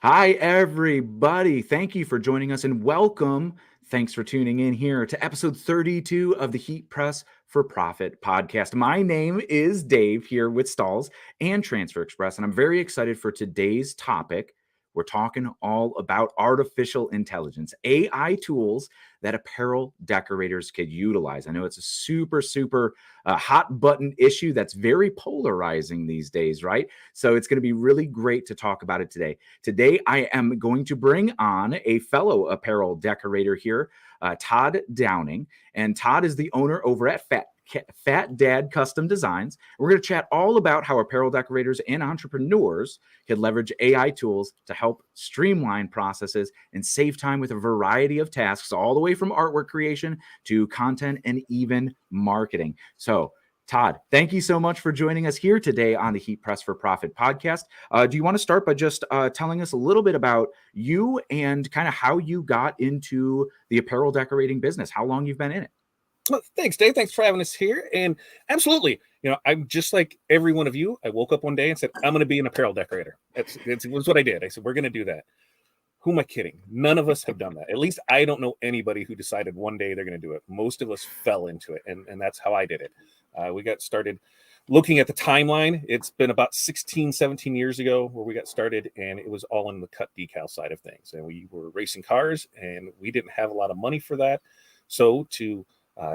Hi, everybody. Thank you for joining us and welcome. Thanks for tuning in here to episode 32 of the Heat Press for Profit podcast. My name is Dave here with Stahls and Transfer Express, and I'm very excited for today's topic. We're talking all about artificial intelligence, AI tools that apparel decorators could utilize. I know it's a super hot button issue that's very polarizing these days, right? So it's going to be really great to talk about it today. Today, I am going to bring on a fellow apparel decorator here, Todd Downing. And Todd is the owner over at Fat Dad Custom Designs. We're going to chat all about how apparel decorators and entrepreneurs can leverage AI tools to help streamline processes and save time with a variety of tasks, all the way from artwork creation to content and even marketing. So, Todd, thank you so much for joining us here today on the Heat Press for Profit podcast. Do you want to start by just telling us a little bit about you and kind of how you got into the apparel decorating business, how long you've been in it? Well, thanks, Dave. Thanks for having us here. And absolutely, I'm just like every one of you. I woke up one day and said, I'm going to be an apparel decorator. It was what I did. I said, we're going to do that. Who am I kidding? None of us have done that. At least I don't know anybody who decided one day they're going to do it. Most of us fell into it, and that's how I did it. We got started looking at the timeline. It's been about 16, 17 years ago where we got started, and it was all on the cut decal side of things. And we were racing cars, and we didn't have a lot of money for that. So to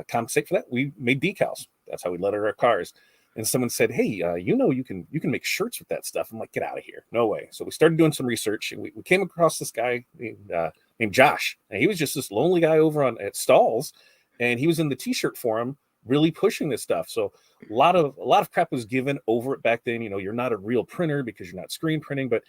compensate for that, we made decals. That's how we lettered our cars. And someone said, hey, you can make shirts with that stuff. I'm like, get out of here. No way. So we started doing some research, and we came across this guy named Josh. And he was just this lonely guy over at Stahls, and he was in the t-shirt forum really pushing this stuff. So a lot of crap was given over it back then. You're not a real printer because you're not screen printing, but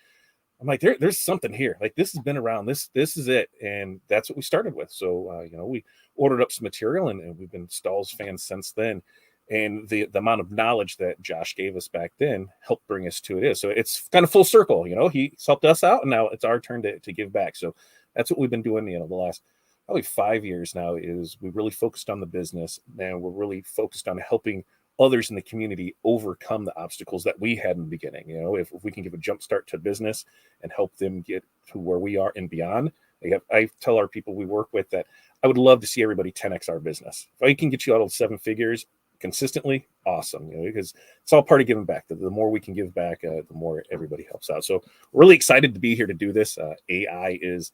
I'm like, there's something here. Like, this has been around. This is it. And that's what we started with. So, we ordered up some material, and we've been Stahls fans since then. And the amount of knowledge that Josh gave us back then helped bring us to it. So it's kind of full circle. He's helped us out, and now it's our turn to give back. So that's what we've been doing, the last probably 5 years now. Is we really focused on the business, and we're really focused on helping others in the community overcome the obstacles that we had in the beginning. If we can give a jump start to business and help them get to where we are and beyond. I tell our people we work with that I would love to see everybody 10x our business. If I can get you out of 7 figures consistently, awesome. Because it's all part of giving back. The more we can give back, the more everybody helps out. So we're really excited to be here to do this. AI is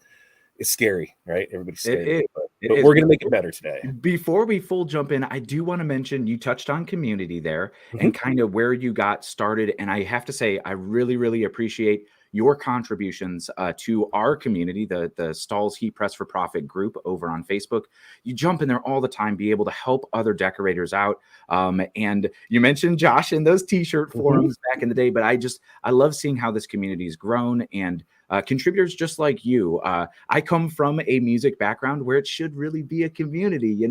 scary, right? Everybody's scared, but we're going to make it better today. Before we full jump in, I do want to mention you touched on community there and kind of where you got started. And I have to say, I really appreciate your contributions to our community, the Stahls Heat Press for Profit group over on Facebook. You jump in there all the time, be able to help other decorators out. And you mentioned Josh in those t-shirt forums back in the day, but I love seeing how this community has grown, and contributors just like you. I come from a music background where it should really be a community,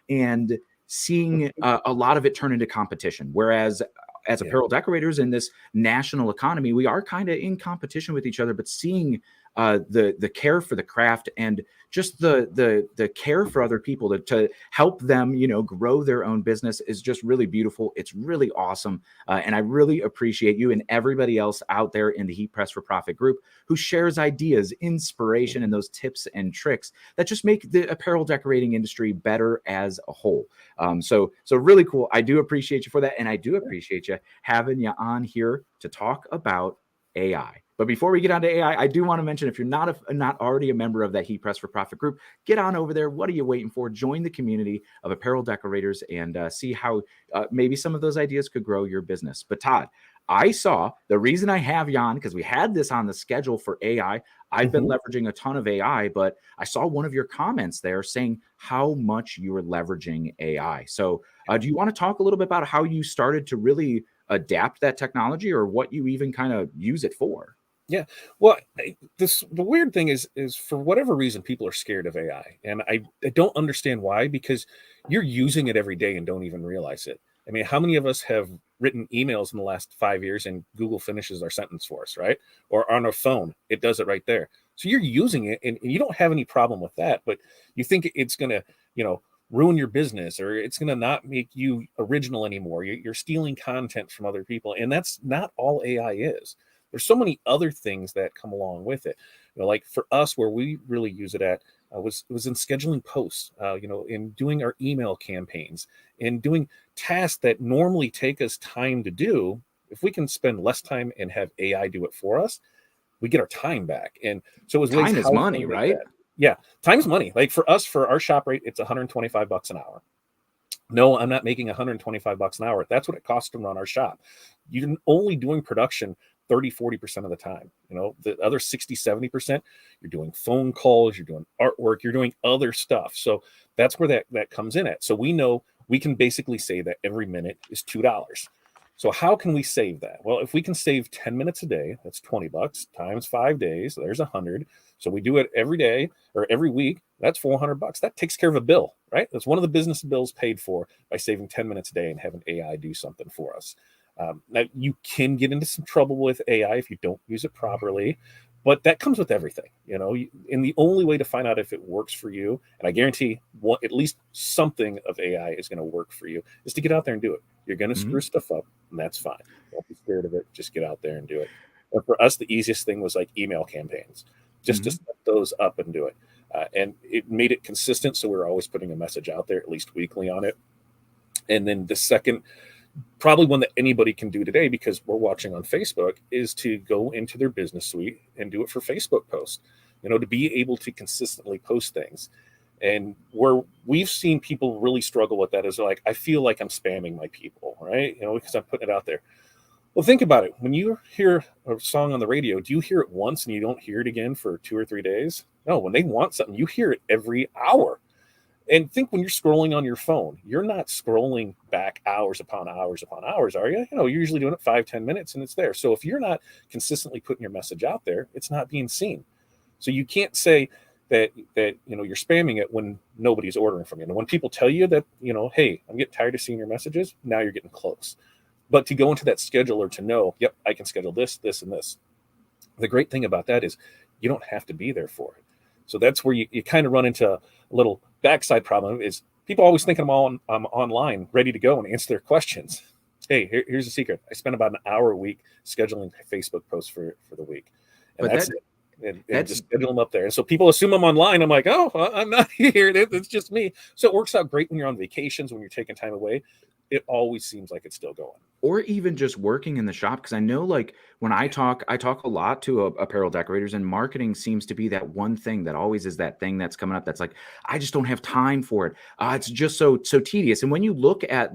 and seeing a lot of it turn into competition. Whereas as apparel decorators in this national economy, we are kind of in competition with each other, but seeing the care for the craft and just the care for other people to help them, grow their own business is just really beautiful. It's really awesome. And I really appreciate you and everybody else out there in the Heat Press for Profit group who shares ideas, inspiration, and those tips and tricks that just make the apparel decorating industry better as a whole. So really cool. I do appreciate you for that. And I do appreciate you having you on here to talk about AI. But before we get on to AI, I do want to mention, if you're not already a member of that Heat Press for Profit group, get on over there. What are you waiting for? Join the community of apparel decorators and see how maybe some of those ideas could grow your business. But Todd, I saw the reason I have you on, because we had this on the schedule for AI. I've been leveraging a ton of AI, but I saw one of your comments there saying how much you were leveraging AI. So do you want to talk a little bit about how you started to really adapt that technology, or what you even kind of use it for? Yeah. Well, the weird thing is for whatever reason, people are scared of AI. And I don't understand why, because you're using it every day and don't even realize it. I mean, how many of us have written emails in the last 5 years and Google finishes our sentence for us, right? Or on our phone, it does it right there. So you're using it and you don't have any problem with that, but you think it's going to, ruin your business, or it's going to not make you original anymore. You're stealing content from other people. And that's not all AI is. there's so many other things that come along with it. Like for us, where we really use it at was in scheduling posts, in doing our email campaigns, and doing tasks that normally take us time to do. If we can spend less time and have AI do it for us, we get our time back. And so it was ways Time is how money, can we make right? that. Yeah, time's money. Like for us, for our shop rate, it's $125 an hour. No, I'm not making $125 an hour. That's what it costs to run our shop. You're only doing production 30-40% of the time. The other 60-70%, you're doing phone calls, you're doing artwork, you're doing other stuff. So that's where that comes in at. So we know we can basically say that every minute is $2. So how can we save that? Well, if we can save 10 minutes a day, that's $20 times 5 days. There's 100. So we do it every day or every week. That's $400. That takes care of a bill, right? That's one of the business bills paid for by saving 10 minutes a day and having AI do something for us. Now, you can get into some trouble with AI if you don't use it properly, but that comes with everything, and the only way to find out if it works for you, and I guarantee at least something of AI is going to work for you, is to get out there and do it. You're going to screw stuff up, and that's fine. Don't be scared of it. Just get out there and do it. And for us, the easiest thing was like email campaigns, just to set those up and do it. And it made it consistent, so we were always putting a message out there, at least weekly on it. And then the second, probably one that anybody can do today, because we're watching on Facebook, is to go into their business suite and do it for Facebook posts, to be able to consistently post things. And where we've seen people really struggle with that is like, I feel like I'm spamming my people, right? Because I'm putting it out there. Well, think about it. When you hear a song on the radio, do you hear it once and you don't hear it again for 2 or 3 days? No, when they want something, you hear it every hour. And think when you're scrolling on your phone, you're not scrolling back hours upon hours upon hours, are you? You're usually doing it 5-10 minutes and it's there. So if you're not consistently putting your message out there, it's not being seen. So you can't say that you're spamming it when nobody's ordering from you. And when people tell you that, hey, I'm getting tired of seeing your messages, now you're getting close. But to go into that scheduler to know, yep, I can schedule this, this, and this. The great thing about that is you don't have to be there for it. So that's where you kind of run into a little backside problem, is people always think I'm online, ready to go and answer their questions. Hey, here's the secret. I spend about an hour a week scheduling Facebook posts for the week. And But that's it. And just schedule them up there. And so people assume I'm online. I'm like, oh, I'm not here. It's just me. So it works out great when you're on vacations, when you're taking time away. It always seems like it's still going. Or even just working in the shop, because I know, like, when I talk a lot to apparel decorators, and marketing seems to be that one thing that always is that thing that's coming up that's like, I just don't have time for it. It's just so tedious. And when you look at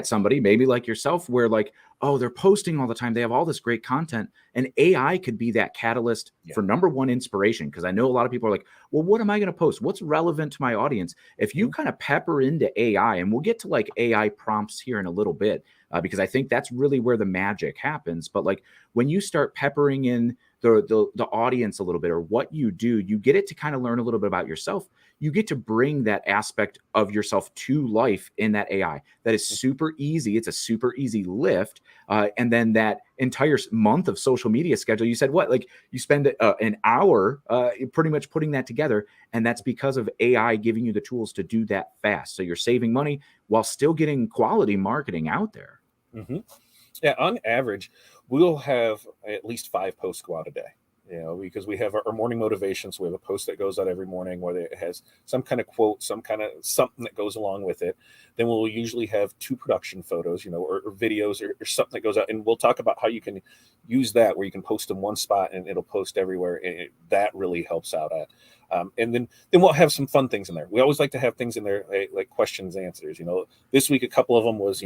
somebody maybe like yourself, where like, oh, they're posting all the time, they have all this great content, and AI could be that catalyst for number one, inspiration. Because I know a lot of people are like, well, what am I going to post? What's relevant to my audience? If you kind of pepper into AI, and we'll get to like AI prompts here in a little bit, because I think that's really where the magic happens. But like when you start peppering in the audience a little bit, or what you do, you get it to kind of learn a little bit about yourself. You get to bring that aspect of yourself to life in that AI. That is super easy. It's a super easy lift. And then that entire month of social media schedule, you said what? Like you spend an hour pretty much putting that together. And that's because of AI giving you the tools to do that fast. So you're saving money while still getting quality marketing out there. Mm-hmm. Yeah, on average, we'll have at least 5 posts go out a day. Because we have our morning motivations. We have a post that goes out every morning where it has some kind of quote, some kind of something that goes along with it. Then we'll usually have 2 production photos, or videos or something that goes out. And we'll talk about how you can use that, where you can post in one spot and it'll post everywhere. And that really helps out at. And then we'll have some fun things in there. We always like to have things in there like questions, answers. This week, a couple of them was,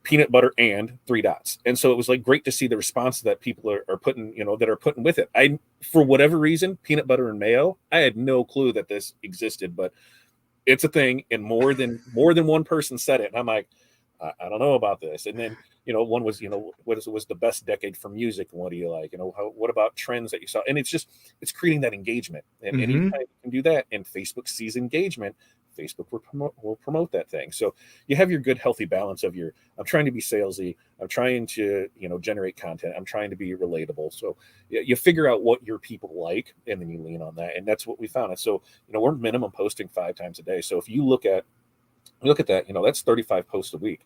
peanut butter and 3 dots. And so it was like great to see the response that people are putting, that are putting with it. I, for whatever reason, peanut butter and mayo, I had no clue that this existed, but it's a thing. And more than one person said it. And I'm like, I don't know about this. And then, one was, what was the best decade for music? What do you like? What about trends that you saw? And it's creating that engagement. And anytime you can do that, and Facebook sees engagement, Facebook will promote that thing. So you have your good, healthy balance of I'm trying to be salesy. I'm trying to, generate content. I'm trying to be relatable. So you figure out what your people like, and then you lean on that. And that's what we found. And so, we're minimum posting 5 times a day. So if you look at that, that's 35 posts a week.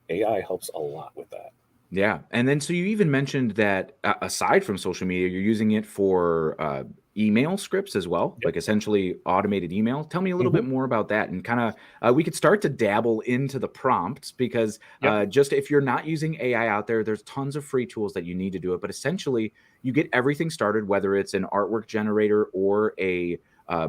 AI helps a lot with that. Yeah. And then, so you even mentioned that aside from social media, you're using it for email scripts as well, Yep. like essentially automated email. Tell me a little Hmm. bit more about that, and kind of we could start to dabble into the prompts, because Yep. just if you're not using AI out there, there's tons of free tools that you need to do it. But essentially, you get everything started, whether it's an artwork generator or a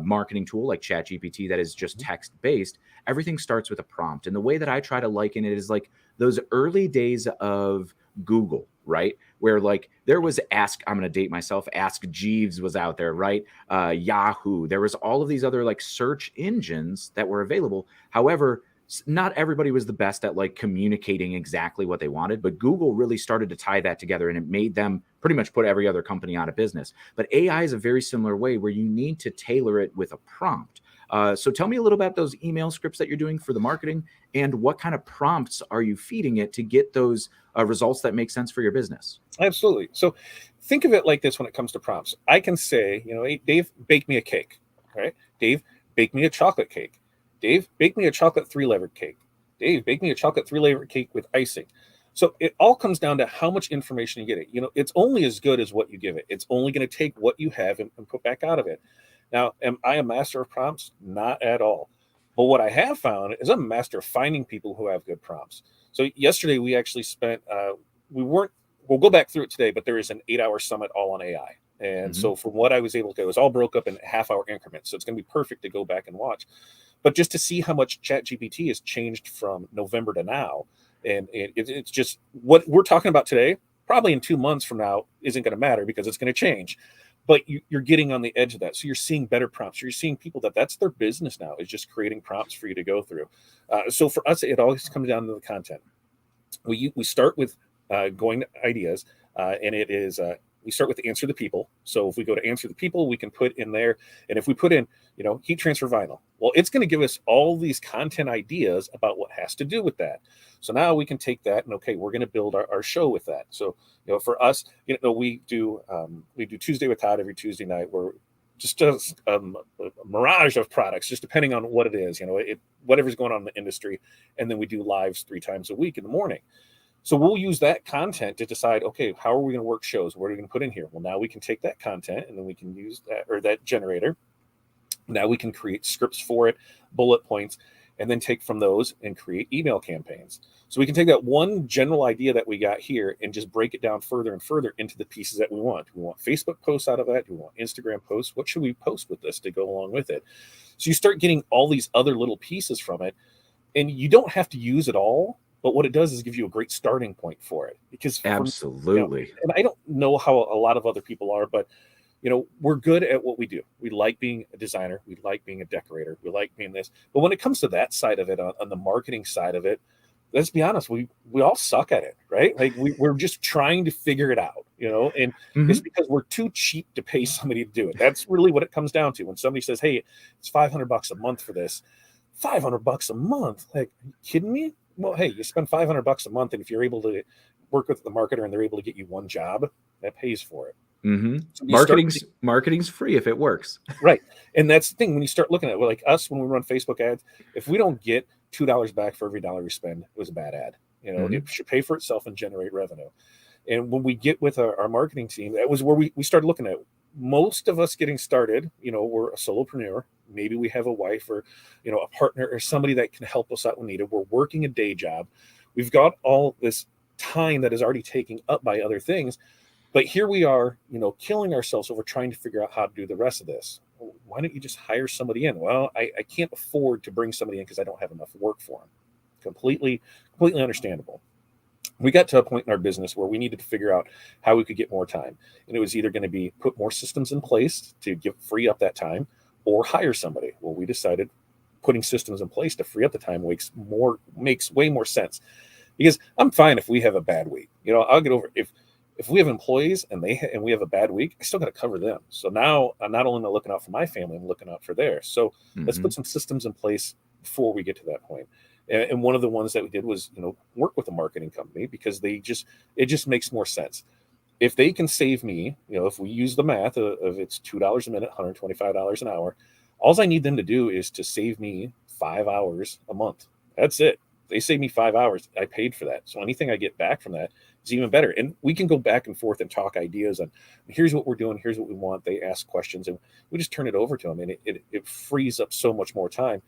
marketing tool like ChatGPT that is just Mhm. text based. Everything starts with a prompt. And the way that I try to liken it is like those early days of Google, right? Where like there was Ask, I'm going to date myself, Ask Jeeves was out there, right? Yahoo. There was all of these other like search engines that were available. However, not everybody was the best at like communicating exactly what they wanted, but Google really started to tie that together, and it made them pretty much put every other company out of business. But AI is a very similar way where you need to tailor it with a prompt. So tell me a little about those email scripts that you're doing for the marketing, and what kind of prompts are you feeding it to get those results that make sense for your business? Absolutely. So think of it like this when it comes to prompts. I can say, hey, Dave, bake me a cake. All right. Dave, bake me a chocolate cake. Dave, bake me a chocolate 3-layered cake. Dave, bake me a chocolate 3-layered cake with icing. So it all comes down to how much information you get it. It's only as good as what you give it. It's only going to take what you have and put back out of it. Now, am I a master of prompts? Not at all. But what I have found is I'm a master of finding people who have good prompts. So yesterday we actually spent, we weren't we'll go back through it today, but there is an 8-hour summit all on AI. And Hmm. so from what I was able to, it was all broke up in half-hour increments. So it's going to be perfect to go back and watch. But just to see how much ChatGPT has changed from November to now, and it's just what we're talking about today, probably in 2 months from now, isn't going to matter because it's going to change. But you're getting on the edge of that. So you're seeing better prompts. You're seeing people that's their business now, is just creating prompts for you to go through. So for us, it always comes down to the content. We start with going to ideas, and it is we start with answer the people. So if we go to answer the people, we can put in there, and if we put in, heat transfer vinyl, well, it's going to give us all these content ideas about what has to do with that. So now we can take that and, okay, we're going to build our show with that. So for us, we do Tuesday with Todd every Tuesday night, where just does a mirage of products, just depending on what it is, whatever's going on in the industry. And then we do lives 3 times a week in the morning. So we'll use that content to decide, okay, how are we going to work shows? What are we going to put in here? Well, now we can take that content and then we can use that, or that generator. Now we can create scripts for it, bullet points, and then take from those and create email campaigns. So we can take that one general idea that we got here and just break it down further and further into the pieces that we want. Do we want Facebook posts out of that? Do we want Instagram posts? What should we post with this to go along with it? So you start getting all these other little pieces from it, and you don't have to use it all. But what it does is give you a great starting point for it. Because Absolutely. and I don't know how a lot of other people are, but we're good at what we do. We like being a designer. We like being a decorator. We like being this. But when it comes to that side of it, on the marketing side of it, let's be honest, we all suck at it, right? Like we're just trying to figure it out, and it's Hmm. because we're too cheap to pay somebody to do it. That's really what it comes down to. When somebody says, hey, it's $500 a month for this, $500 a month, like, are you kidding me? Well, hey, you spend $500 a month, and if you're able to work with the marketer and they're able to get you one job, that pays for it. Hmm. So when you start Marketing's free if it works. right, and that's the thing, when you start looking at it, like us, when we run Facebook ads, if we don't get $2 back for every dollar we spend, it was a bad ad. It Hmm. should pay for itself and generate revenue. And when we get with our marketing team, that was where we started looking at it. Most of us getting started, we're a solopreneur. Maybe we have a wife or, a partner or somebody that can help us out when needed. We're working a day job. We've got all this time that is already taken up by other things. But here we are, killing ourselves over trying to figure out how to do the rest of this. Well, why don't you just hire somebody in? Well, I can't afford to bring somebody in because I don't have enough work for them. Completely understandable. We got to a point in our business where we needed to figure out how we could get more time. And it was either going to be put more systems in place to free up that time, or hire somebody. Well, we decided putting systems in place to free up the time makes way more sense. Because I'm fine if we have a bad week. I'll get over if we have employees and we have a bad week, I still got to cover them. So now I'm not only looking out for my family, I'm looking out for theirs. So let's Hmm. put some systems in place before we get to that point. And one of the ones that we did was, work with a marketing company, because it just makes more sense. If they can save me, if we use the math of it's $2 a minute, $125 an hour, all I need them to do is to save me 5 hours a month. That's it. They save me 5 hours. I paid for that. So anything I get back from that is even better. And we can go back and forth and talk ideas on here's what we're doing, here's what we want. They ask questions and we just turn it over to them. And it frees up so much more time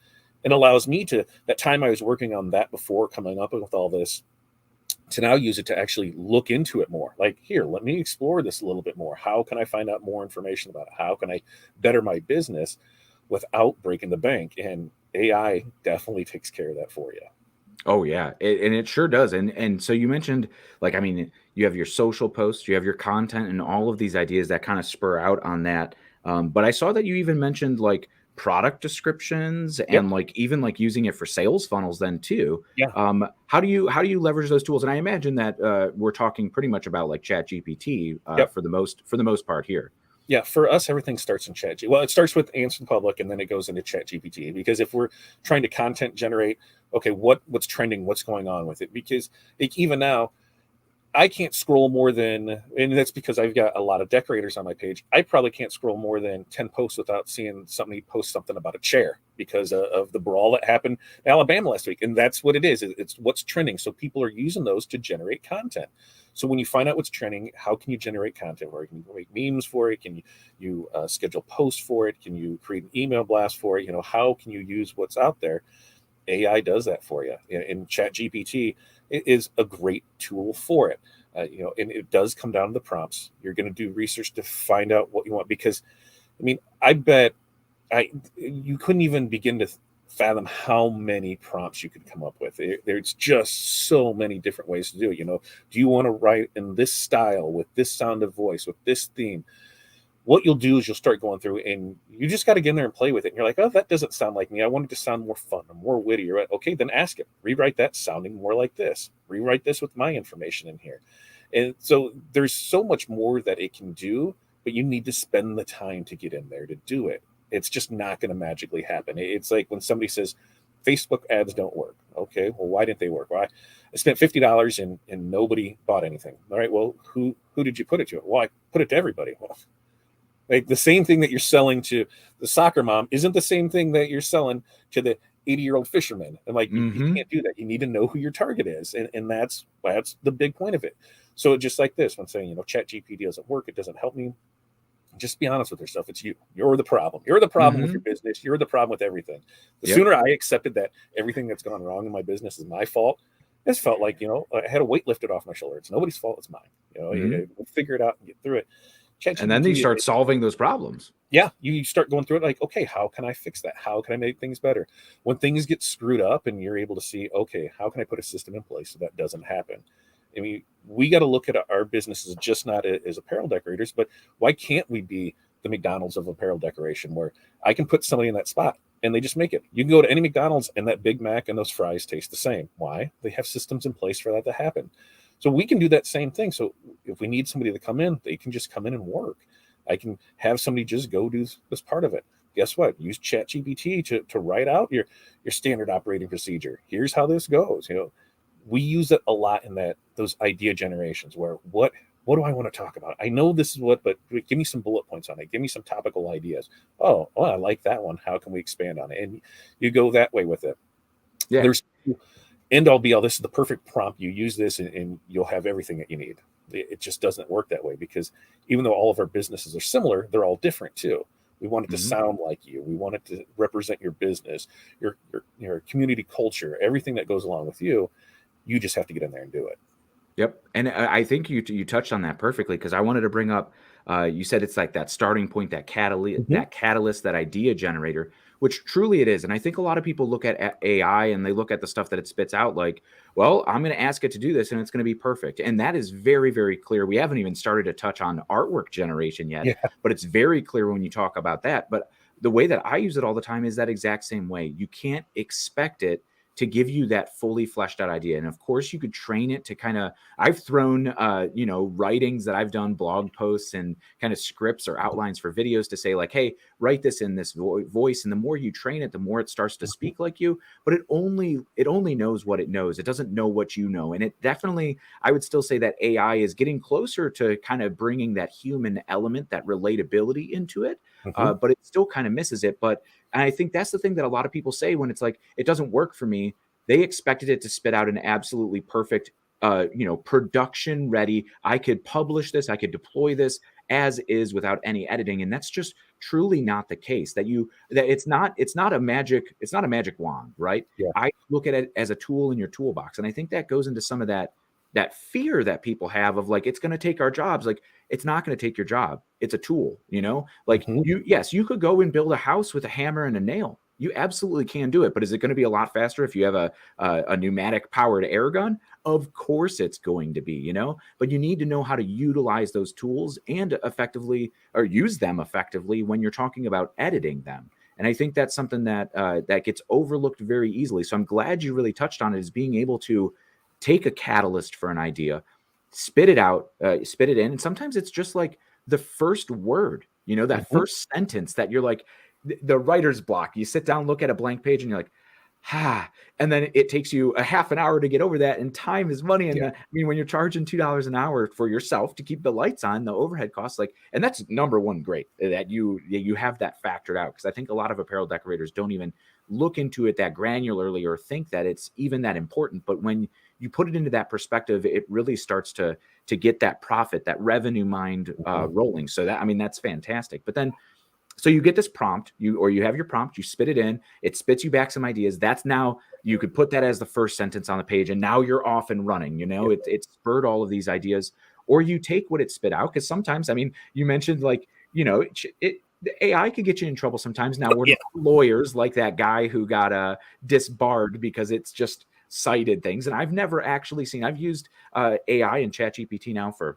and allows me to, that time I was working on that before coming up with all this, to now use it to actually look into it more. Like, here, let me explore this a little bit more. How can I find out more information about it? How can I better my business without breaking the bank? And AI definitely takes care of that for you. Oh yeah, and it sure does. And so you mentioned, like, I mean, you have your social posts, you have your content, and all of these ideas that kind of spur out on that. But I saw that you even mentioned like product descriptions Yep. and like even like using it for sales funnels then too. Yeah. How do you leverage those tools? And I imagine that we're talking pretty much about like Chat GPT Yep. for the most part here. Yeah, for us, everything starts in Chat. Well, it starts with Answer Public, and then it goes into Chat GPT. Because if we're trying to content generate, okay, what's trending, what's going on with it? Because even now, I can't scroll more than, and that's because I've got a lot of decorators on my page. I probably can't scroll more than 10 posts without seeing somebody post something about a chair because of the brawl that happened in Alabama last week. And that's what it is. It's what's trending. So people are using those to generate content. So when you find out what's trending, how can you generate content? Where can you make memes for it? Can you schedule posts for it? Can you create an email blast for it? How can you use what's out there? AI does that for you. And Chat GPT is a great tool for it. And it does come down to the prompts. You're going to do research to find out what you want, because, I mean, I bet you couldn't even begin to fathom how many prompts you could come up with. There's just so many different ways to do it. Do you want to write in this style with this sound of voice, with this theme? What you'll do is you'll start going through and you just got to get in there and play with it. And you're like, oh, that doesn't sound like me. I want it to sound more fun or more witty. Or, okay, then ask it, rewrite that sounding more like this, rewrite this with my information in here. And so there's so much more that it can do, but you need to spend the time to get in there to do it. It's just not going to magically happen. It's like when somebody says Facebook ads don't work. Okay, well, why didn't they work? Well, I spent $50 and nobody bought anything. All right, well, who did you put it to? Well, I put it to everybody. Well, like the same thing that you're selling to the soccer mom isn't the same thing that you're selling to the 80-year-old fisherman. And like, you can't do that. You need to know who your target is. And that's the big point of it. So just like this, when saying, Chat GPT doesn't work, it doesn't help me, just be honest with yourself. It's you. You're the problem. You're the problem with your business. You're the problem with everything. The sooner I accepted that everything that's gone wrong in my business is my fault, this felt like, I had a weight lifted off my shoulder. It's nobody's fault. It's mine. We'll figure it out and get through it. And then you start solving those problems. Yeah, you start going through it like, okay, how can I fix that? How can I make things better? When things get screwed up and you're able to see, okay, how can I put a system in place so that doesn't happen? I mean, we got to look at our businesses just not as apparel decorators, but why can't we be the McDonald's of apparel decoration, where I can put somebody in that spot and they just make it? You can go to any McDonald's and that Big Mac and those fries taste the same. Why? They have systems in place for that to happen. So we can do that same thing. So if we need somebody to come in, they can just come in and work. I can have somebody just go do this part of it. Guess what? Use Chat GPT to write out your standard operating procedure. Here's how this goes. We use it a lot in those idea generations where what do I want to talk about? I know this is but give me some bullet points on it. Give me some topical ideas. Oh, I like that one. How can we expand on it? And you go that way with it. Yeah. There's end all be all. This is the perfect prompt. You use this and you'll have everything that you need. It just doesn't work that way, because even though all of our businesses are similar, they're all different too. We want it to sound like you. We want it to represent your business, your community culture, everything that goes along with you. You just have to get in there and do it. Yep. And I think you touched on that perfectly, because I wanted to bring up, you said it's like that starting point, that catalyst, that idea generator, which truly it is. And I think a lot of people look at AI and they look at the stuff that it spits out like, well, I'm going to ask it to do this and it's going to be perfect. And that is very, very clear. We haven't even started to touch on artwork generation yet, but it's very clear when you talk about that. But the way that I use it all the time is that exact same way. You can't expect it to give you that fully fleshed out idea. And of course you could train it to kind of, I've thrown, writings that I've done, blog posts and kind of scripts or outlines for videos to say like, hey, write this in this voice. And the more you train it, the more it starts to speak like you, but it only knows what it knows. It doesn't know what you know. And it definitely, I would still say that AI is getting closer to kind of bringing that human element, that relatability into it. But it still kind of misses it. And I think that's the thing that a lot of people say when it's like, it doesn't work for me. they expected it to spit out an absolutely perfect, production ready. I could publish this, I could deploy this as is without any editing, and that's just truly not the case. That it's not a magic wand, right? Yeah. I look at it as a tool in your toolbox, and I think that goes into some of that fear that people have of like, it's going to take our jobs. Like, it's not going to take your job. It's a tool, like Mhm. yes, you could go and build a house with a hammer and a nail. You absolutely can do it, but is it going to be a lot faster if you have a pneumatic powered air gun? Of course it's going to be, but you need to know how to utilize those tools and effectively, or use them effectively when you're talking about editing them. And I think that's something that gets overlooked very easily. So I'm glad you really touched on it, is being able to take a catalyst for an idea, spit it out, spit it in. And sometimes it's just like the first word, that Mhm. first sentence that you're like, the writer's block. You sit down, look at a blank page, and you're like, and then it takes you a half an hour to get over that. And time is money. And Yeah. I mean, when you're charging $2 an hour for yourself to keep the lights on, the overhead costs, like, and that's number one, great that you have that factored out. Because I think a lot of apparel decorators don't even look into it that granularly or think that it's even that important. But when you put it into that perspective, it really starts to get that profit, that revenue mind Mhm. rolling. So that's fantastic. But then, so you get this prompt, you have your prompt, you spit it in, it spits you back some ideas. That's now, you could put that as the first sentence on the page, and now you're off and running. Yeah. It spurred all of these ideas. Or you take what it spit out, because sometimes, you mentioned, like, the AI could get you in trouble sometimes. Now, we're Yeah. not lawyers like that guy who got disbarred because it's just cited things. And I've never actually seen. I've used AI and ChatGPT now for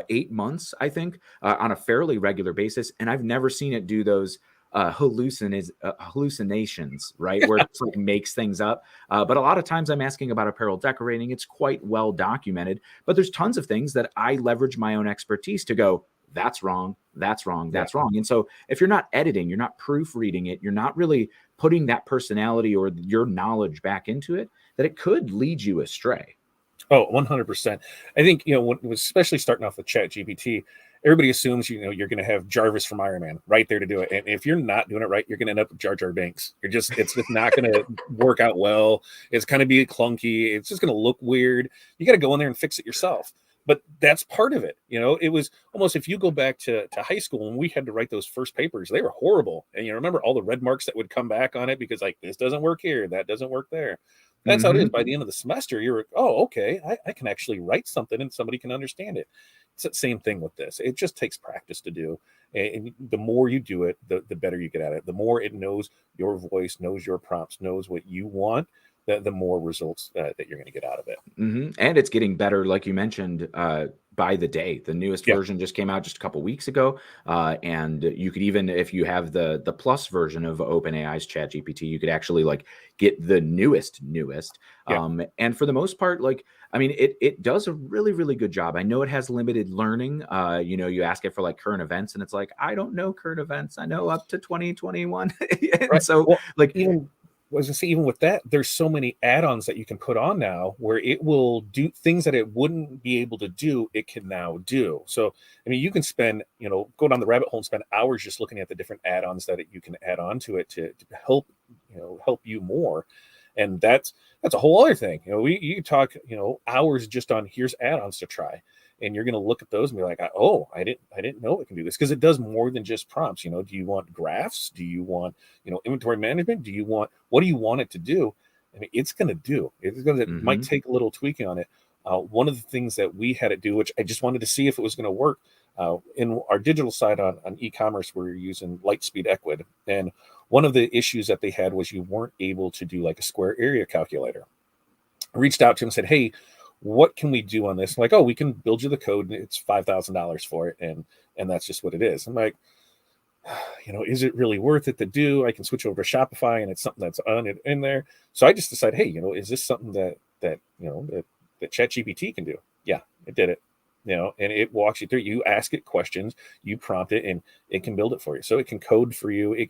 8 months, I think, on a fairly regular basis, and I've never seen it do those hallucinations, right, where it just, like, makes things up. But a lot of times, I'm asking about apparel decorating. It's quite well documented, but there's tons of things that I leverage my own expertise to go, that's wrong, that's wrong, Yeah. that's wrong. And so, if you're not editing, you're not proofreading it, you're not really putting that personality or your knowledge back into it, that it could lead you astray. Oh, 100%. I think, when especially starting off with Chat GPT, everybody assumes, you're going to have Jarvis from Iron Man right there to do it. And if you're not doing it right, you're going to end up with Jar Jar Binks. It's just not going to work out well. It's going to be clunky. It's just going to look weird. You got to go in there and fix it yourself. But that's part of it. It was almost, if you go back to high school when we had to write those first papers, they were horrible. And you remember all the red marks that would come back on it because, like, this doesn't work here, that doesn't work there. That's how it is. Mhm. By the end of the semester, you're like, oh, okay, I can actually write something and somebody can understand it. It's the same thing with this. It just takes practice to do. And the more you do it, the better you get at it. The more it knows your voice, knows your prompts, knows what you want, the more results that you're going to get out of it. And it's getting better, like you mentioned, by the day. The newest Yeah. version just came out just a couple weeks ago, and you could, even if you have the plus version of OpenAI's ChatGPT, you could actually, like, get the newest. Yeah. And for the most part, like, it does a really, really good job. I know it has limited learning. You ask it for, like, current events, and it's like, I don't know current events. I know up to 2021, and Right. so, Well, like, even was to say, even with that, there's so many add-ons that you can put on now where it will do things that it wouldn't be able to do, it can now do. So, you can spend, go down the rabbit hole and spend hours just looking at the different add-ons that you can add on to it to help, help you more. And that's a whole other thing. You talk, hours just on here's add-ons to try. And you're going to look at those and be like, oh, I didn't know it can do this, because it does more than just prompts. Do you want graphs? Do you want, inventory management? What do you want it to do? It's going to do. It might mhm. take a little tweaking on it. One of the things that we had it do, which I just wanted to see if it was going to work, in our digital side on e-commerce, we're using Lightspeed Equid. And one of the issues that they had was you weren't able to do like a square area calculator. I reached out to him and said, hey, what can we do on this? I'm like, oh, we can build you the code and it's $5,000 for it. And that's just what it is. I'm like, is it really worth it to do? I can switch over to Shopify and it's something that's on it in there. So I just decided, hey, is this something that ChatGPT can do? Yeah, it did it. And it walks you through. You ask it questions, you prompt it, and it can build it for you. So it can code for you. It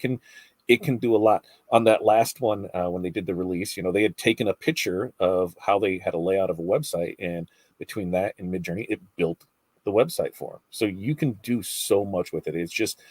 can do a lot. On that last one, when they did the release, they had taken a picture of how they had a layout of a website, and between that and Midjourney, it built the website for them. So you can do so much with it. It's just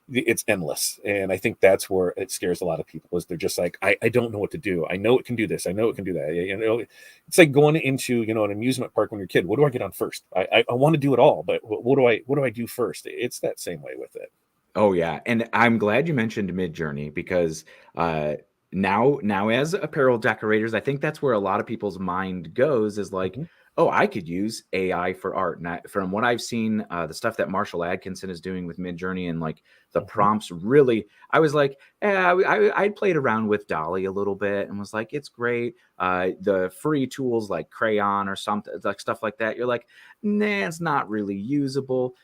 it's endless. And I think that's where it scares a lot of people, is they're just like, I don't know what to do. I know it can do this. I know it can do that. It's like going into, an amusement park when you're a kid. What do I get on first? I want to do it all, but what do I do first? It's that same way with it. Oh yeah, and I'm glad you mentioned Midjourney because now as apparel decorators, I think that's where a lot of people's mind goes is like, Mhm. oh, I could use AI for art. And from what I've seen, the stuff that Marshall Atkinson is doing with Midjourney and like the Mhm. prompts, really, I was like, I played around with DALL-E a little bit and was like, it's great. The free tools like Crayon or something like stuff like that, you're like, nah, it's not really usable.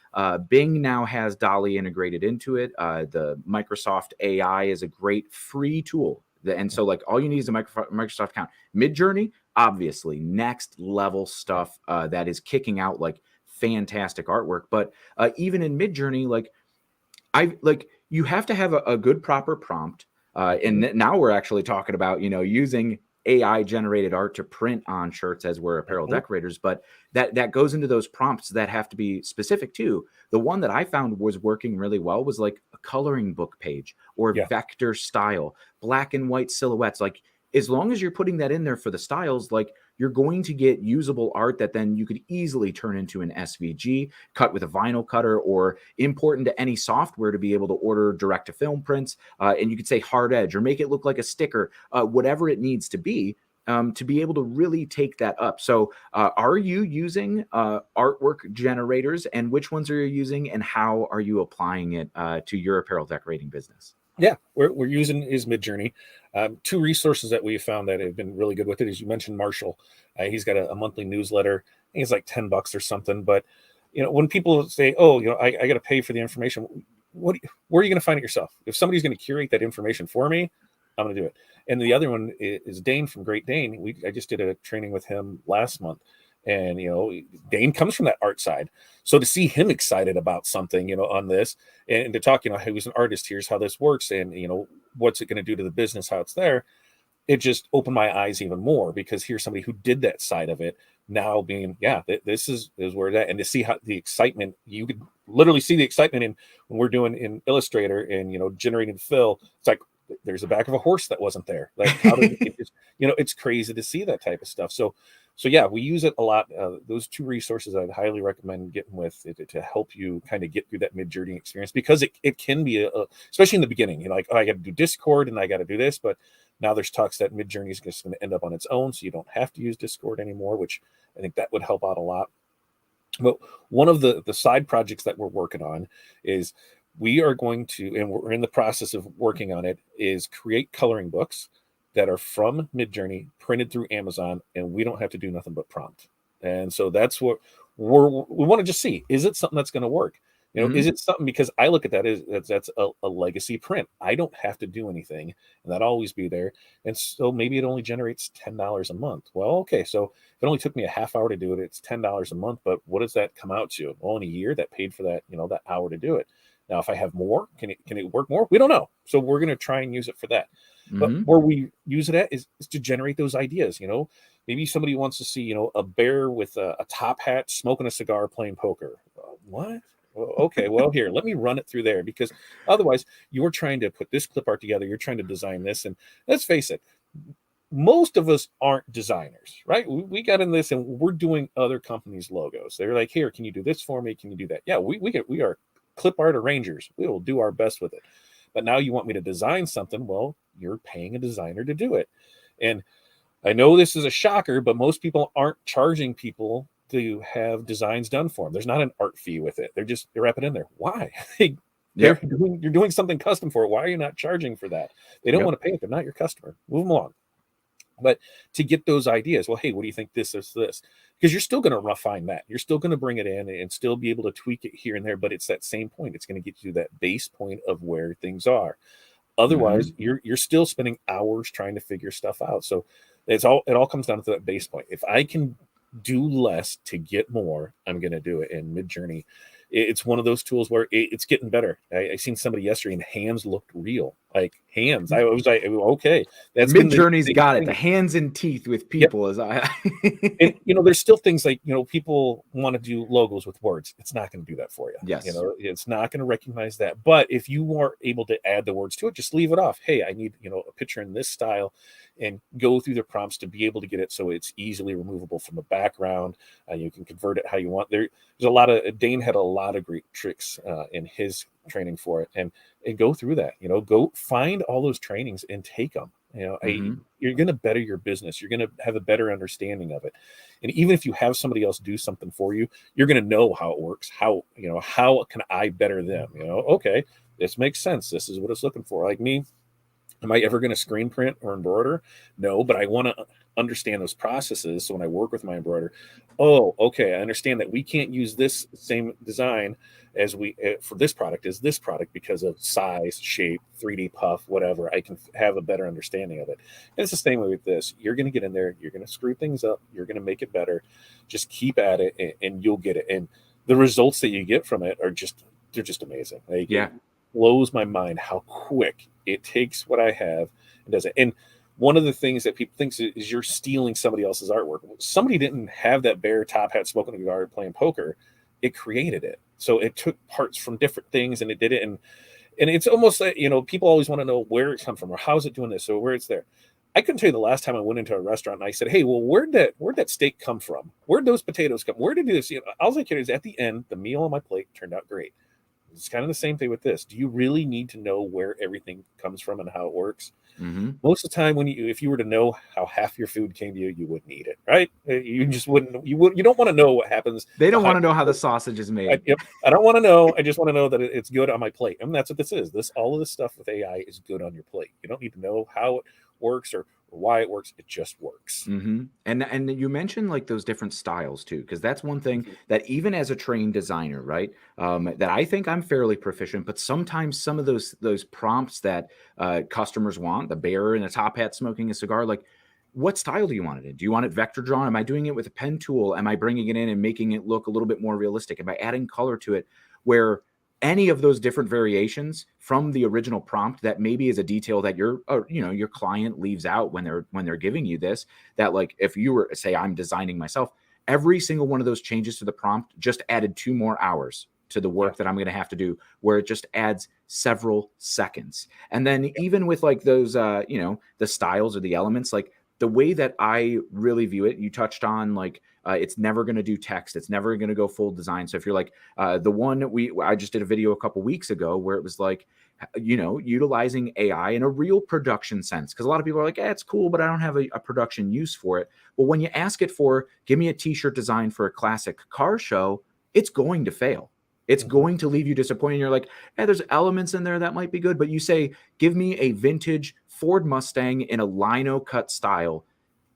Bing now has DALL-E integrated into it. The Microsoft AI is a great free tool. And so, like, all you need is a Microsoft account. Midjourney, obviously, next level stuff that is kicking out like fantastic artwork. But even in Midjourney, you have to have a good proper prompt. Mhm. Now we're actually talking about using AI generated art to print on shirts as we're apparel Mhm. decorators, but that goes into those prompts that have to be specific too. The one that I found was working really well was like a coloring book page or Yeah. vector style, black and white silhouettes. Like as long as you're putting that in there for the styles, like you're going to get usable art that then you could easily turn into an SVG, cut with a vinyl cutter, or import into any software to be able to order direct to film prints. And you could say hard edge or make it look like a sticker, whatever it needs to be able to really take that up. So, are you using artwork generators, and which ones are you using, and how are you applying it to your apparel decorating business? Yeah, we're using is Midjourney. Two resources that we found that have been really good with it is, you mentioned Marshall. He's got a monthly newsletter. I think it's like $10 or something. But when people say, "Oh, I got to pay for the information," where are you going to find it yourself? If somebody's going to curate that information for me, I'm going to do it. And the other one is Dane from Great Dane. I just did a training with him last month, and Dane comes from that art side. So to see him excited about something, on this, and to talk, he was an artist, here's how this works, and what's it going to do to the business, how it's there, it just opened my eyes even more, because here's somebody who did that side of it now being, yeah, this is where that, and to see how the excitement, you could literally see the excitement in when we're doing in Illustrator and generating the fill. It's like there's the back of a horse that wasn't there. Like, how did it just, it's crazy to see that type of stuff. So yeah, we use it a lot. Those two resources I'd highly recommend getting with it to help you kind of get through that Midjourney experience, because it can be especially in the beginning, like, oh, I got to do Discord and I got to do this, but now there's talks that Midjourney is just going to end up on its own, so you don't have to use Discord anymore, which I think that would help out a lot. But one of the side projects that we're working on is, we are going to, and we're in the process of working on it, is create coloring books that are from Midjourney, printed through Amazon, and we don't have to do nothing but prompt. And so that's what we want to just see, is it something that's going to work? Is Mhm. it something, because I look at that as that's a legacy print. I don't have to do anything, and that'll always be there. And so maybe it only generates $10 a month. Well, okay, so if it only took me a half hour to do it, it's $10 a month. But what does that come out to? Well, in a year, that paid for that, that hour to do it. Now, if I have more, can it work more? We don't know. So we're going to try and use it for that. But Mhm. where we use it at is to generate those ideas. Maybe somebody wants to see, a bear with a top hat, smoking a cigar, playing poker. What? Well, okay, well, here, let me run it through there, because otherwise you're trying to put this clip art together. You're trying to design this. And let's face it, most of us aren't designers, right? We got in this and we're doing other companies' logos. They're like, here, can you do this for me? Can you do that? Yeah, we are clip art arrangers. We will do our best with it. But now you want me to design something? Well, you're paying a designer to do it. And I know this is a shocker, but most people aren't charging people to have designs done for them. There's not an art fee with it. They wrap it in there. Why? Yep. You're doing something custom for it. Why are you not charging for that? They don't Yep. want to pay it. They're not your customer. Move them along. But to get those ideas, well, hey, what do you think this is this? Because you're still going to refine that. You're still going to bring it in and still be able to tweak it here and there. But it's that same point. It's going to get you to that base point of where things are. Otherwise, Mhm. you're still spending hours trying to figure stuff out. So it all comes down to that base point. If I can do less to get more, I'm going to do it. And Midjourney it's one of those tools where it's getting better. I seen somebody yesterday and hands looked real, like hands. I was like, okay, that's Midjourney's got it. The hands and teeth with people. As I, and there's still things like people want to do logos with words. It's not going to do that for you. Yes, it's not going to recognize that. But if you are able to add the words to it, just leave it off. Hey, I need a picture in this style, and go through the prompts to be able to get it so it's easily removable from the background. You can convert it how you want. There's a lot of Dane had a lot of great tricks in his training for it, and go through that. Go find all those trainings and take them. You're going to better your business. You're going to have a better understanding of it. And even if you have somebody else do something for you, you're going to know how it works. How can I better them? Okay, this makes sense. This is what it's looking for. Like me, am I ever going to screen print or embroider? No, but I want to understand those processes. So when I work with my embroider, okay, I understand that we can't use this same design as we for this product as this product because of size, shape, 3D puff, whatever. I can have a better understanding of it. And it's the same way with this. You're going to get in there, you're going to screw things up, you're going to make it better. Just keep at it, and you'll get it. And the results that you get from it are just amazing. It blows my mind how quick it takes what I have and does it. And one of the things that people think is you're stealing somebody else's artwork. Somebody didn't have that bear top hat smoking a cigar playing poker. It created it. So it took parts from different things and it did it. And it's almost like, people always want to know where it comes from or how's it doing this or where it's there. I couldn't tell you the last time I went into a restaurant and I said, hey, well, where'd that steak come from? Where'd those potatoes come? Where did this? All I care is at the end, the meal on my plate turned out great. It's kind of the same thing with this. Do you really need to know where everything comes from and how it works? Mm-hmm. Most of the time, if you were to know how half your food came to you, you wouldn't eat it, right? You just wouldn't. You don't want to know what happens. They don't want to know how the sausage is made. I don't want to know. I just want to know that it's good on my plate, and that's what this is. All of this stuff with AI is good on your plate. You don't need to know how it works or why it works. It just works. Mm-hmm. And you mentioned like those different styles too, because that's one thing that even as a trained designer, right, that I think I'm fairly proficient, but sometimes some of those prompts that customers want, the bear in a top hat smoking a cigar, like what style do you want it in? Do you want it vector drawn? Am I doing it with a pen tool? Am I bringing it in and making it look a little bit more realistic? Am I adding color to it where any of those different variations from the original prompt that maybe is a detail that your client leaves out when they're giving you this, that like if you were say I'm designing myself, every single one of those changes to the prompt just added 2 more hours to the work that I'm going to have to do, where it just adds several seconds. And then even with like those the styles or the elements, like the way that I really view it, you touched on like it's never going to do text. It's never going to go full design. So if you're like the one I just did a video a couple weeks ago where it was like, utilizing AI in a real production sense. Because a lot of people are like, it's cool, but I don't have a production use for it. Well, when you ask it for, give me a t-shirt design for a classic car show, it's going to fail. It's going to leave you disappointed. You're like, there's elements in there that might be good. But you say, give me a vintage Ford Mustang in a lino cut style,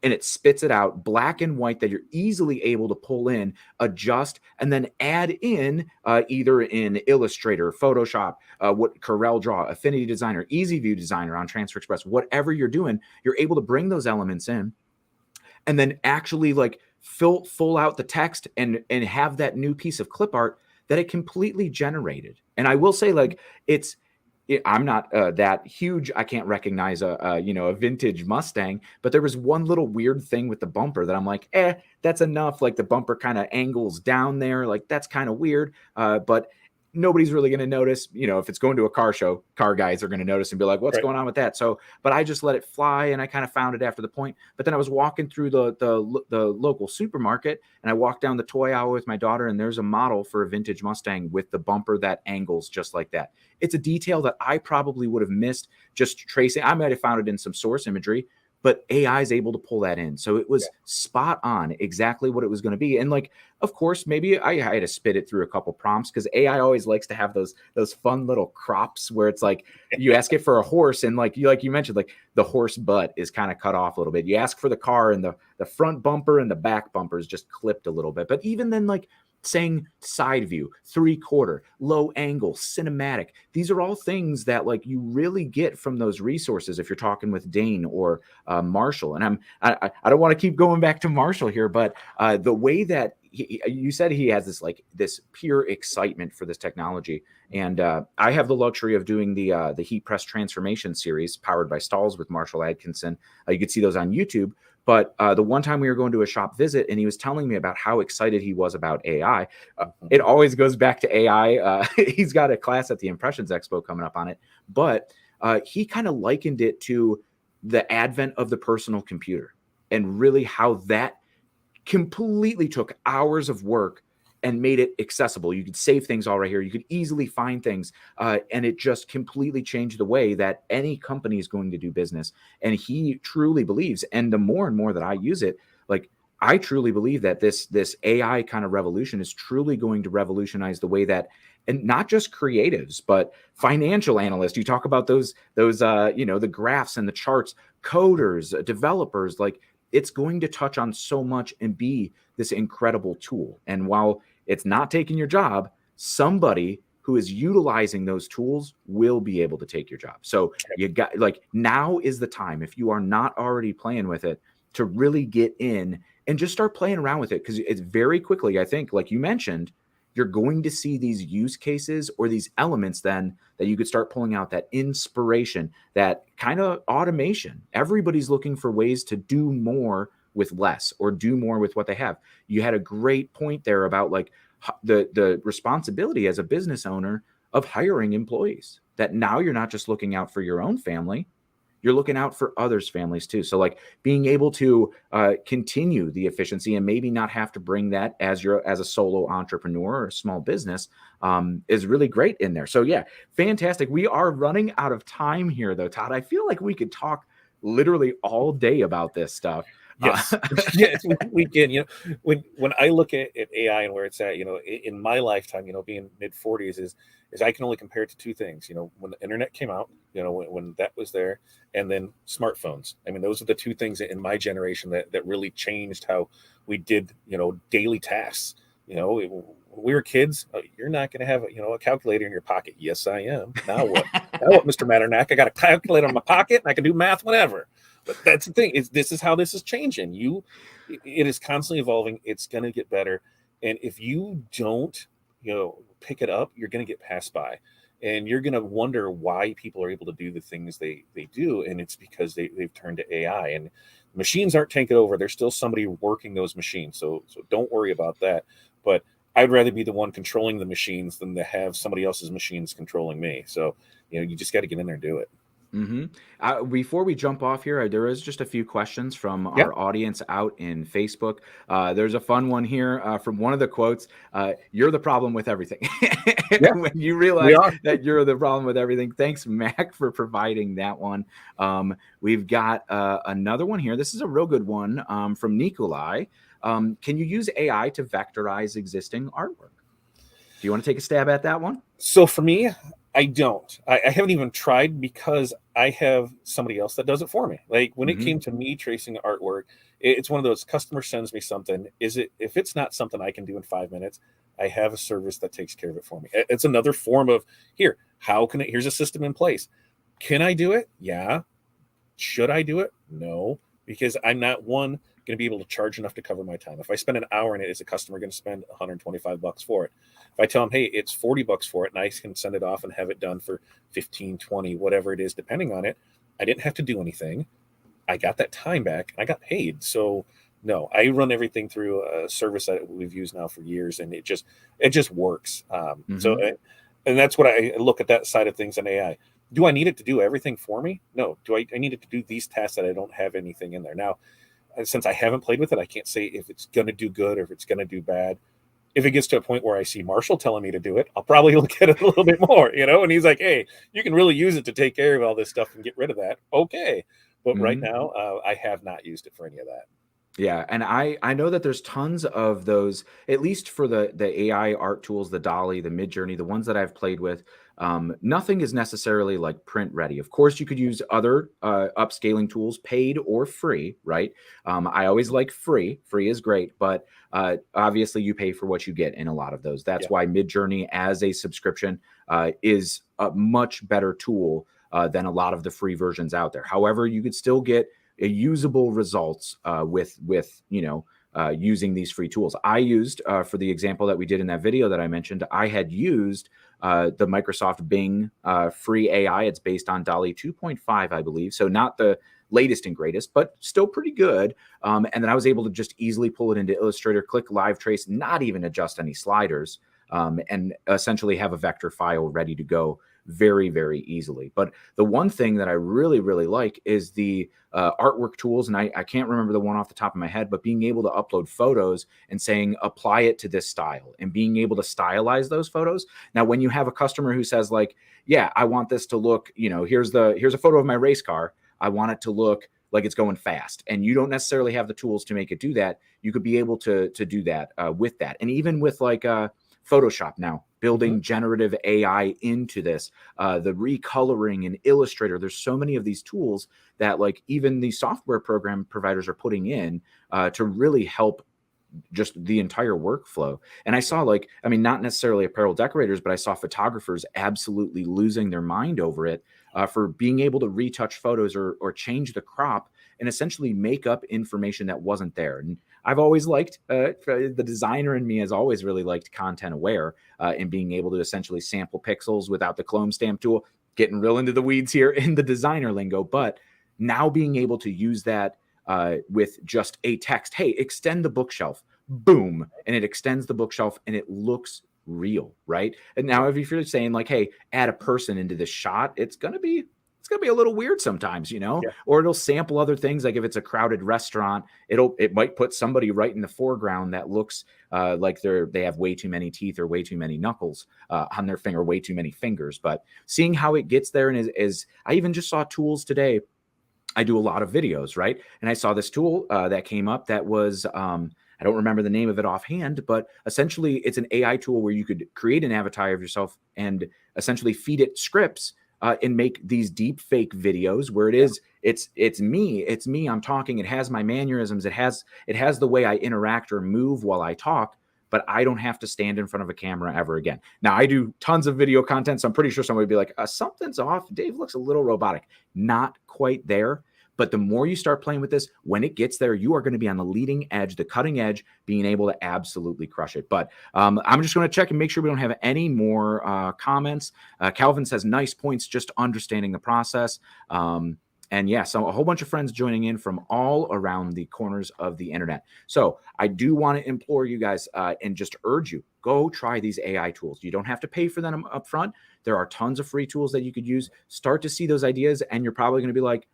and it spits it out black and white that you're easily able to pull in, adjust, and then add in either in Illustrator, Photoshop, what Corel Draw, Affinity Designer, Easy View Designer on Transfer Express, whatever you're doing, you're able to bring those elements in and then actually like fill out the text and have that new piece of clip art that it completely generated. And I will say, like, I'm not that huge. I can't recognize a vintage Mustang, but there was one little weird thing with the bumper that I'm like, that's enough. Like the bumper kind of angles down there. Like that's kind of weird. But nobody's really going to notice, if it's going to a car show, car guys are going to notice and be like, what's going on with that? So, but I just let it fly and I kind of found it after the point. But then I was walking through the local supermarket and I walked down the toy aisle with my daughter, and there's a model for a vintage Mustang with the bumper that angles just like that. It's a detail that I probably would have missed just tracing. I might have found it in some source imagery, but AI is able to pull that in. So it was spot on exactly what it was going to be. And like, of course, maybe I had to spit it through a couple prompts because AI always likes to have those fun little crops where it's like you ask it for a horse and like you mentioned, like the horse butt is kind of cut off a little bit. You ask for the car and the front bumper and the back bumper is just clipped a little bit. But even then, like saying side view, 3/4, low angle, cinematic. These are all things that like you really get from those resources if you're talking with Dane or Marshall. And I don't want to keep going back to Marshall here, but the way that you said he has this pure excitement for this technology. And I have the luxury of doing the heat press transformation series powered by Stahls with Marshall Atkinson. You could see those on YouTube. But the one time we were going to a shop visit and he was telling me about how excited he was about AI. It always goes back to AI. He's got a class at the Impressions Expo coming up on it. But he kind of likened it to the advent of the personal computer and really how that completely took hours of work and made it accessible. You could save things all right here. You could easily find things. And it just completely changed the way that any company is going to do business. And he truly believes, and the more and more that I use it, like I truly believe that this AI kind of revolution is truly going to revolutionize the way that, and not just creatives, but financial analysts. You talk about those the graphs and the charts, coders, developers, like it's going to touch on so much and be this incredible tool. And while it's not taking your job, somebody who is utilizing those tools will be able to take your job. So you got like, now is the time, if you are not already playing with it, to really get in and just start playing around with it. Because it's very quickly, I think, like you mentioned, you're going to see these use cases or these elements then that you could start pulling out, that inspiration, that kind of automation. Everybody's looking for ways to do more with less or do more with what they have. You had a great point there about like the responsibility as a business owner of hiring employees, that now you're not just looking out for your own family, you're looking out for others' families too. So like being able to continue the efficiency and maybe not have to bring that as a solo entrepreneur or a small business is really great in there. So yeah, fantastic. We are running out of time here though, Todd. I feel like we could talk literally all day about this stuff. Yes, yes, we can. When I look at AI and where it's at, in my lifetime, being mid 40s, is I can only compare it to two things. When the internet came out, when that was there, and then smartphones. I mean, those are the two things in my generation that really changed how we did, daily tasks. When we were kids, you're not going to have a calculator in your pocket. Yes, I am. Now what? Now what, Mr. Matternack? I got a calculator in my pocket and I can do math whenever. But that's the thing, this is how this is changing. It is constantly evolving. It's going to get better. And if you don't, pick it up, you're going to get passed by. And you're going to wonder why people are able to do the things they do. And it's because they've turned to AI. And machines aren't taking over. There's still somebody working those machines. So don't worry about that. But I'd rather be the one controlling the machines than to have somebody else's machines controlling me. So, you just got to get in there and do it. Mm-hmm. Before we jump off here, there is just a few questions from our audience out in Facebook. There's a fun one here from one of the quotes. You're the problem with everything. When you realize that you're the problem with everything. Thanks, Mac, for providing that one. We've got another one here. This is a real good one from Nikolai. Can you use AI to vectorize existing artwork? Do you want to take a stab at that one? So for me, I don't. I haven't even tried because I have somebody else that does it for me. Like when it came to me tracing artwork, it's one of those, customer sends me something. If it's not something I can do in 5 minutes, I have a service that takes care of it for me. It's another form of here's a system in place. Can I do it? Yeah. Should I do it? No, because I'm not going to be able to charge enough to cover my time. If I spend an hour in it, is a customer going to spend $125 for it? If I tell them, hey, it's $40 for it, and I can send it off and have it done for 15, 20, whatever it is, depending on it, I didn't have to do anything. I got that time back. I got paid. So no, I run everything through a service that we've used now for years, and it just works. So, and that's what I look at, that side of things in AI. Do I need it to do everything for me? No. Do I need it to do these tasks that I don't have anything in there? Now, since I haven't played with it, I can't say if it's going to do good or if it's going to do bad. If it gets to a point where I see Marshall telling me to do it, I'll probably look at it a little bit more, and he's like, hey, you can really use it to take care of all this stuff and get rid of that. Okay. But right now, I have not used it for any of that. Yeah, and I know that there's tons of those, at least for the AI art tools, the DALL-E, the Midjourney, the ones that I've played with. Nothing is necessarily like print ready. Of course, you could use other upscaling tools, paid or free, right? I always like free. Free is great, but obviously you pay for what you get in a lot of those. That's Yeah. why Midjourney as a subscription is a much better tool than a lot of the free versions out there. However, you could still get usable results with using these free tools. I used for the example that we did in that video that I mentioned, I had used the Microsoft Bing free AI. It's based on DALL-E 2.5, I believe. So not the latest and greatest, but still pretty good. And then I was able to just easily pull it into Illustrator, click live trace, not even adjust any sliders, and essentially have a vector file ready to go very, very easily. But the one thing that I really, really like is the artwork tools. And I can't remember the one off the top of my head, but being able to upload photos and saying, apply it to this style, and being able to stylize those photos. Now, when you have a customer who says like, yeah, I want this to look, here's a photo of my race car. I want it to look like it's going fast. And you don't necessarily have the tools to make it do that. You could be able to do that with that. And even with like Photoshop now, building generative AI into this, the recoloring in Illustrator. There's so many of these tools that like even the software program providers are putting in to really help just the entire workflow. And I saw not necessarily apparel decorators, but I saw photographers absolutely losing their mind over it for being able to retouch photos or change the crop and essentially make up information that wasn't there. And I've always liked the designer in me has always really liked content aware and being able to essentially sample pixels without the clone stamp tool, getting real into the weeds here in the designer lingo. But now being able to use that with just a text, hey, extend the bookshelf, boom, and it extends the bookshelf and it looks real, right? And now if you're saying like, hey, add a person into this shot, it's gonna be a little weird sometimes, or it'll sample other things. Like if it's a crowded restaurant, it might put somebody right in the foreground that looks like they have way too many teeth or way too many knuckles on their finger, way too many fingers. But seeing how it gets there, and is I even just saw tools today. I do a lot of videos, right? And I saw this tool that came up that was, I don't remember the name of it offhand, but essentially it's an AI tool where you could create an avatar of yourself and essentially feed it scripts and make these deep fake videos where it's me, I'm talking. It has my mannerisms. It has the way I interact or move while I talk, but I don't have to stand in front of a camera ever again. Now, I do tons of video content, so I'm pretty sure somebody would be like, something's off. Dave looks a little robotic. Not quite there. But the more you start playing with this, when it gets there, you are going to be on the leading edge, the cutting edge, being able to absolutely crush it. But I'm just going to check and make sure we don't have any more comments. Calvin says, nice points, just understanding the process. And yeah, so a whole bunch of friends joining in from all around the corners of the internet. So I do want to implore you guys and just urge you, go try these AI tools. You don't have to pay for them up front. There are tons of free tools that you could use. Start to see those ideas, and you're probably going to be like,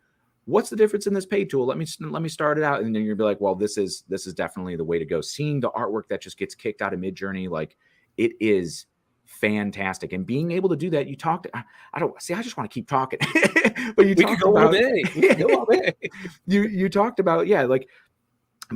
what's the difference in this paid tool? Let me start it out. And then you'll be like, well, this is definitely the way to go. Seeing the artwork that just gets kicked out of Midjourney, like it is fantastic. And being able to do that, I just want to keep talking, but we could go all day. We could go all day. You talked about, like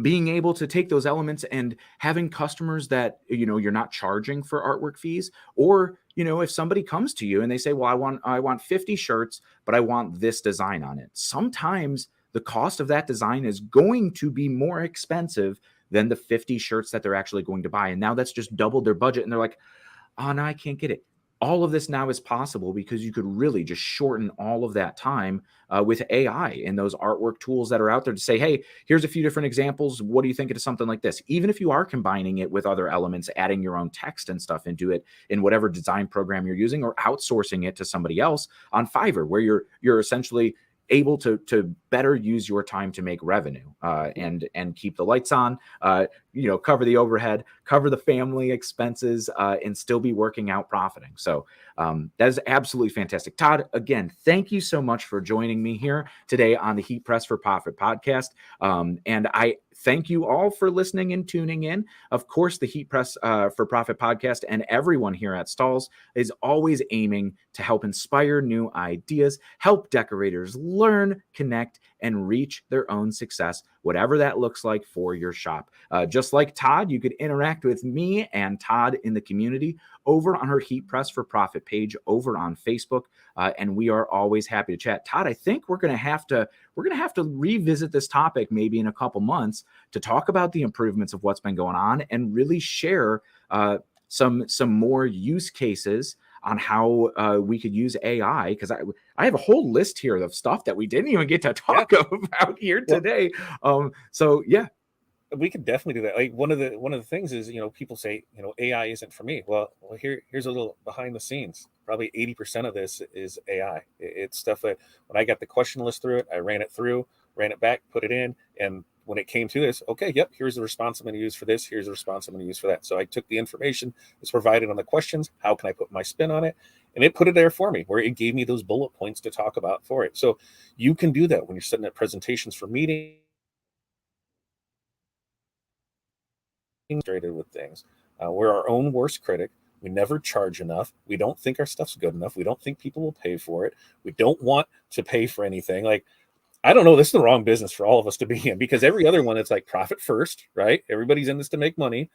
being able to take those elements and having customers that, you're not charging for artwork fees, or, if somebody comes to you and they say, well, I want 50 shirts, but I want this design on it. Sometimes the cost of that design is going to be more expensive than the 50 shirts that they're actually going to buy. And now that's just doubled their budget. And they're like, oh, no, I can't get it. All of this now is possible because you could really just shorten all of that time with AI and those artwork tools that are out there to say, hey, here's a few different examples. What do you think of something like this? Even if you are combining it with other elements, adding your own text and stuff into it in whatever design program you're using, or outsourcing it to somebody else on Fiverr, where you're essentially able to better use your time to make revenue and keep the lights on, cover the overhead, cover the family expenses, and still be working out profiting. So that is absolutely fantastic. Todd, again, thank you so much for joining me here today on the Heat Press for Profit podcast. And I thank you all for listening and tuning in. Of course, the Heat Press for Profit podcast and everyone here at Stahls is always aiming to help inspire new ideas, help decorators learn, connect, and reach their own success, whatever that looks like for your shop. Just like Todd, you could interact with me and Todd in the community over on our Heat Press for Profit page over on Facebook, and we are always happy to chat. Todd, I think we're going to have to revisit this topic maybe in a couple months to talk about the improvements of what's been going on and really share some more use cases on how we could use AI, because I have a whole list here of stuff that we didn't even get to talk about here today. So yeah, we could definitely do that. Like one of the things is, people say, AI isn't for me. Well, here's a little behind the scenes. Probably 80% of this is AI. It's stuff that when I got the question list through it, I ran it back, put it in, and when it came to this, okay, yep, here's the response I'm going to use for this. Here's the response I'm going to use for that. So I took the information that's provided on the questions. How can I put my spin on it? And it put it there for me, where it gave me those bullet points to talk about for it. So you can do that when you're setting up presentations for meetings with things. We're our own worst critic. We never charge enough. We don't think our stuff's good enough. We don't think people will pay for it. We don't want to pay for anything. Like, I don't know, this is the wrong business for all of us to be in, because every other one, it's like profit first, right? Everybody's in this to make money.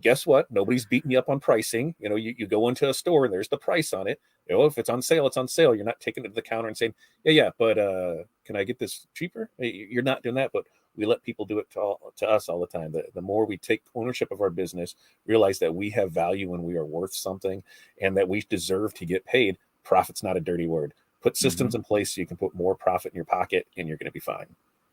Guess what? Nobody's beating you up on pricing. You go into a store and there's the price on it. If it's on sale, it's on sale. You're not taking it to the counter and saying, yeah, but can I get this cheaper? You're not doing that, but we let people do it to us all the time. The more we take ownership of our business, realize that we have value and we are worth something and that we deserve to get paid. Profit's not a dirty word. Put systems in place so you can put more profit in your pocket and you're going to be fine.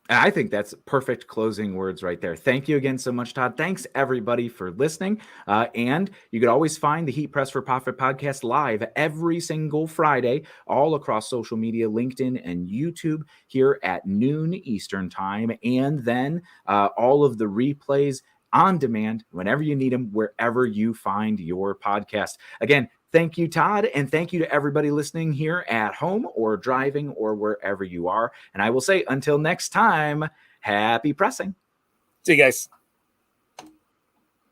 I think that's perfect closing words right there. Thank you again so much, Todd. Thanks, everybody, for listening. And you could always find the Heat Press for Profit podcast live every single Friday, all across social media, LinkedIn and YouTube, here at noon Eastern time. And then all of the replays on demand whenever you need them, wherever you find your podcast. Again, thank you, Todd, and thank you to everybody listening here at home or driving or wherever you are. And I will say, until next time, happy pressing. See you guys.